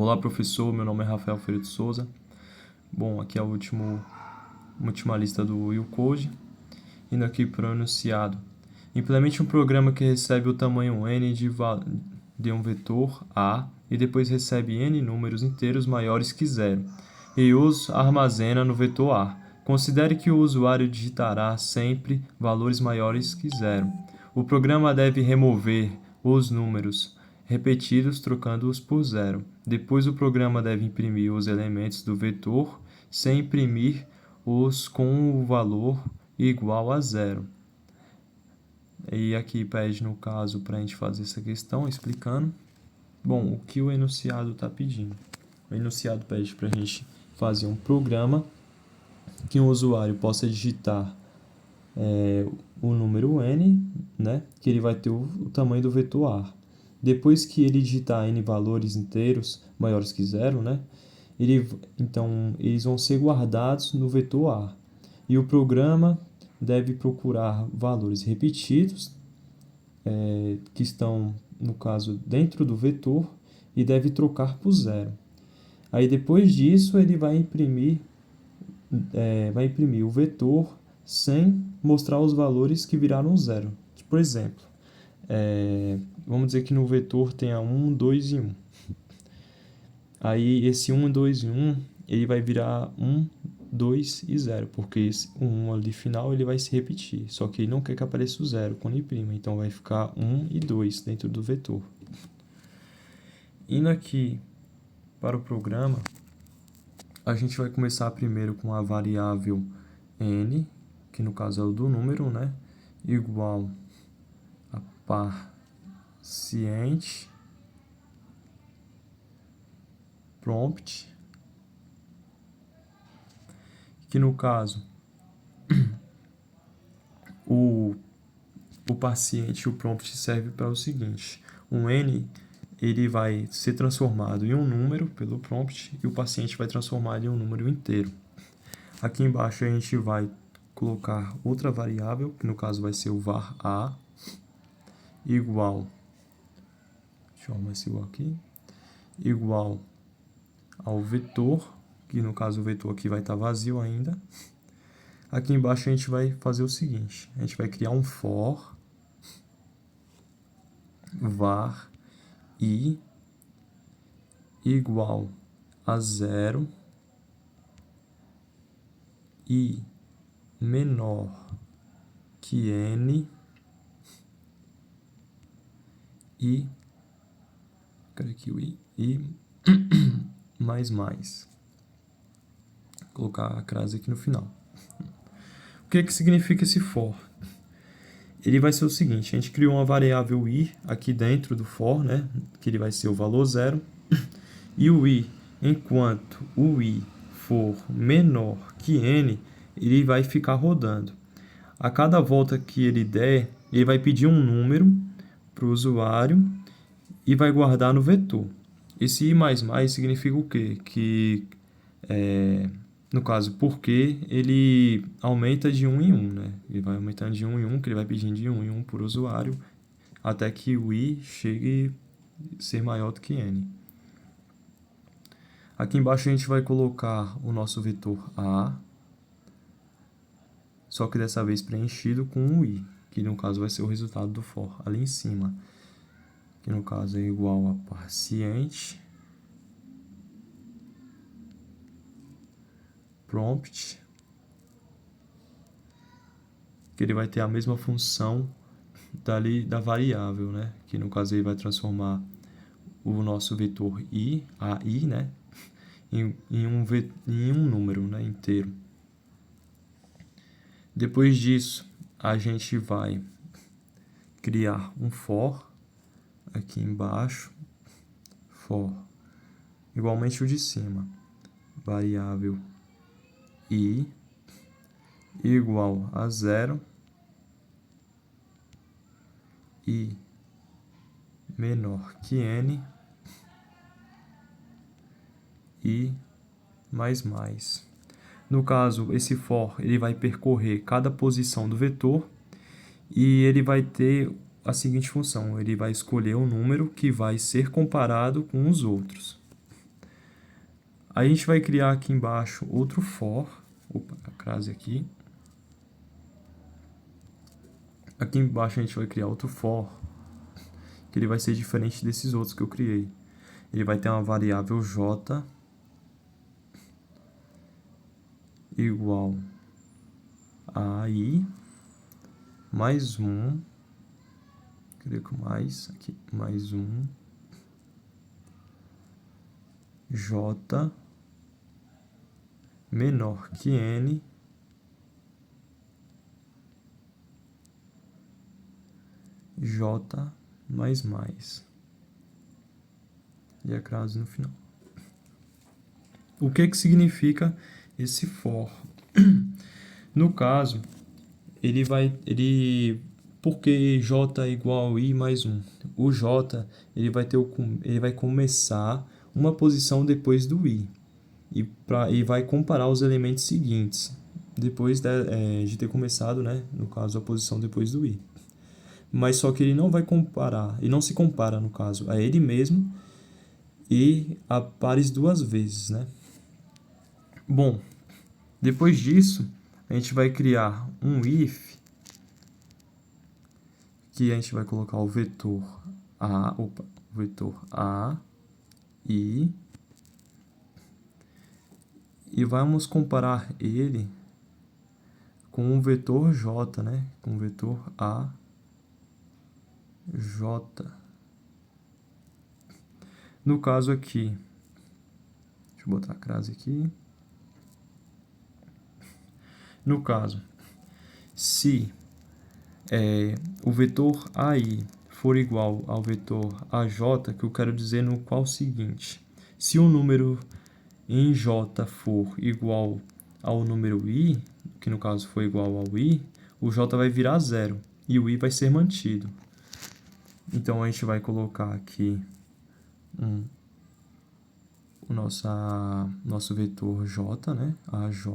Olá, professor. Meu nome é Rafael Ferreira de Souza. Bom, aqui é a última lista do Ucode. Indo aqui para o enunciado. Implemente um programa que recebe o tamanho n de um vetor A e depois recebe n números inteiros maiores que zero, e os armazena no vetor A. Considere que o usuário digitará sempre valores maiores que zero. O programa deve remover os números repetidos trocando-os por zero. Depois o programa deve imprimir os elementos do vetor sem imprimir-os com o valor igual a zero. E aqui pede, no caso, para a gente fazer essa questão, explicando. Bom, o que o enunciado está pedindo? O enunciado pede para a gente fazer um programa que o usuário possa digitar o número n, né, que ele vai ter o tamanho do vetor A. Depois que ele digitar n valores inteiros maiores que zero, né, então eles vão ser guardados no vetor A. E o programa deve procurar valores repetidos, que estão, no caso, dentro do vetor, e deve trocar por zero. Aí depois disso ele vai imprimir o vetor sem mostrar os valores que viraram zero. Por exemplo, vamos dizer que no vetor tenha 1, 2 e 1. Aí esse 1, 2 e 1 ele vai virar 1, 2 e 0, porque esse 1 ali final ele vai se repetir, só que ele não quer que apareça o 0 quando imprime, então vai ficar 1 e 2 dentro do vetor. Indo aqui para o programa, a gente vai começar primeiro com a variável n, que no caso é o do número, né, igual a parciente prompt, que no caso o paciente e o prompt serve para o seguinte: um n ele vai ser transformado em um número pelo prompt e o paciente vai transformar em um número inteiro. Aqui embaixo a gente vai colocar outra variável, que no caso vai ser o var a, igual, deixa eu arrumar esse igual aqui, igual ao vetor, que no caso o vetor aqui vai estar vazio ainda. Aqui embaixo a gente vai fazer o seguinte: a gente vai criar um for var i igual a 0 e menor que n e mais. Vou colocar a crase aqui no final. O que significa esse for? Ele vai ser o seguinte: a gente criou uma variável i aqui dentro do for, né, que ele vai ser o valor 0, e o i, enquanto o i for menor que n, ele vai ficar rodando. A cada volta que ele der, ele vai pedir um número para o usuário e vai guardar no vetor. Esse i++ significa o quê? Que, no caso, porque ele aumenta de 1 em 1, né? Ele vai aumentando de 1 em 1, que ele vai pedindo de 1 em 1 por usuário, até que o i chegue a ser maior do que n. Aqui embaixo a gente vai colocar o nosso vetor a, só que dessa vez preenchido com o i, que no caso vai ser o resultado do for ali em cima, que no caso é igual a parciente prompt, que ele vai ter a mesma função da variável, né? Que no caso ele vai transformar o nosso vetor i, ai, né, em um número, né, inteiro. Depois disso, a gente vai criar um for aqui embaixo, for igualmente o de cima, variável i igual a 0 e menor que n e mais. No caso, esse for ele vai percorrer cada posição do vetor e ele vai ter a seguinte função: ele vai escolher um número que vai ser comparado com os outros. Aí a gente vai criar aqui embaixo outro for. Opa, a crase aqui. Aqui embaixo a gente vai criar outro for, que ele vai ser diferente desses outros que eu criei. Ele vai ter uma variável j igual a i mais um, queria que mais aqui, mais um j menor que n j mais e a crase no final. O que significa esse for? No caso, porque j é igual a i mais 1. O j ele vai começar uma posição depois do i e vai comparar os elementos seguintes depois de ter começado, né, no caso, a posição depois do i. Mas só que ele não vai comparar, e não se compara, no caso, a ele mesmo e a pares duas vezes, né? Bom, depois disso, a gente vai criar um if, que a gente vai colocar o vetor a, i, e vamos comparar ele com o vetor j, né? Com o vetor a, j. No caso aqui, deixa eu botar a crase aqui. No caso, se o vetor AI for igual ao vetor AJ, que eu quero dizer no qual seguinte: se o número em J for igual ao número I, que no caso for igual ao I, o J vai virar zero e o I vai ser mantido. Então a gente vai colocar aqui o nosso vetor J, né? AJ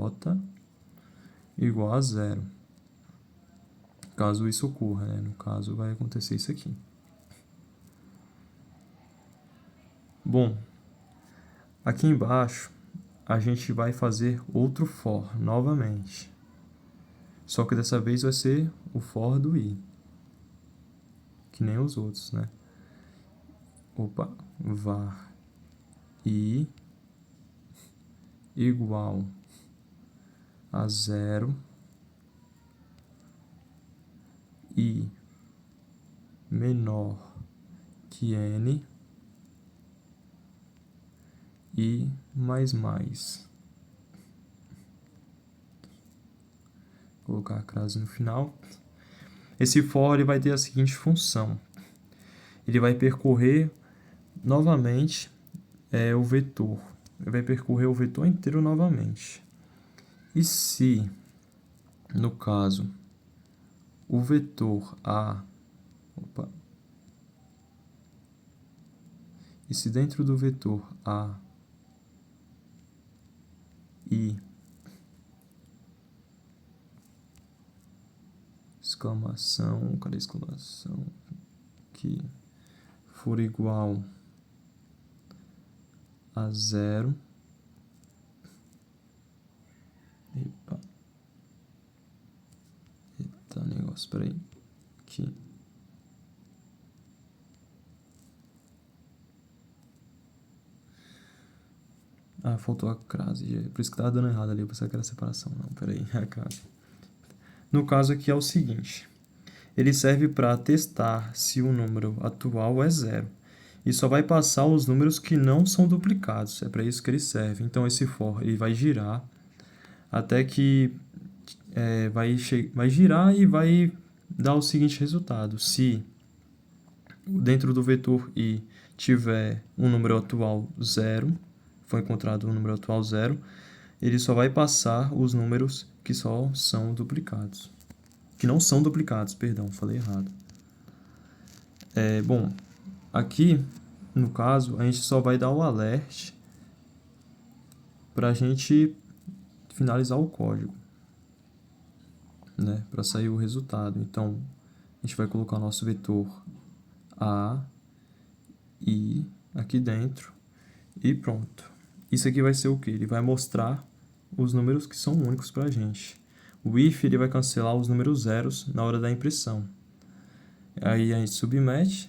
igual a zero. Caso isso ocorra, né? No caso, vai acontecer isso aqui. Bom, aqui embaixo, a gente vai fazer outro for novamente. Só que dessa vez vai ser o for do i. Que nem os outros, né? Var i igual a zero i menor que n e mais. Vou colocar a crase no final. Esse for ele vai ter a seguinte função. Ele vai percorrer novamente o vetor. Ele vai percorrer o vetor inteiro novamente. E se, no caso, o vetor A... E se dentro do vetor A, I, exclamação, cadê a exclamação? Aqui, for igual a zero. Eita, negócio, peraí. Aqui. Faltou a crase. Por isso que tava dando errado ali. Eu pensei que era separação. Não, peraí, a crase. No caso aqui é o seguinte. Ele serve para testar se o número atual é zero. E só vai passar os números que não são duplicados. É para isso que ele serve. Então, esse for ele vai girar até que vai girar e vai dar o seguinte resultado. Se dentro do vetor i tiver um número atual zero, foi encontrado um número atual zero, ele só vai passar os números que só são duplicados. Que não são duplicados, perdão, falei errado. Bom, aqui, no caso, a gente só vai dar o alert para a gente finalizar o código, né, para sair o resultado. Então, a gente vai colocar o nosso vetor A, I, aqui dentro, e pronto. Isso aqui vai ser o quê? Ele vai mostrar os números que são únicos para a gente. O if ele vai cancelar os números zeros na hora da impressão. Aí a gente submete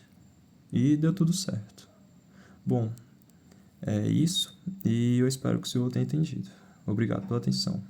e deu tudo certo. Bom, é isso e eu espero que o senhor tenha entendido. Obrigado pela atenção.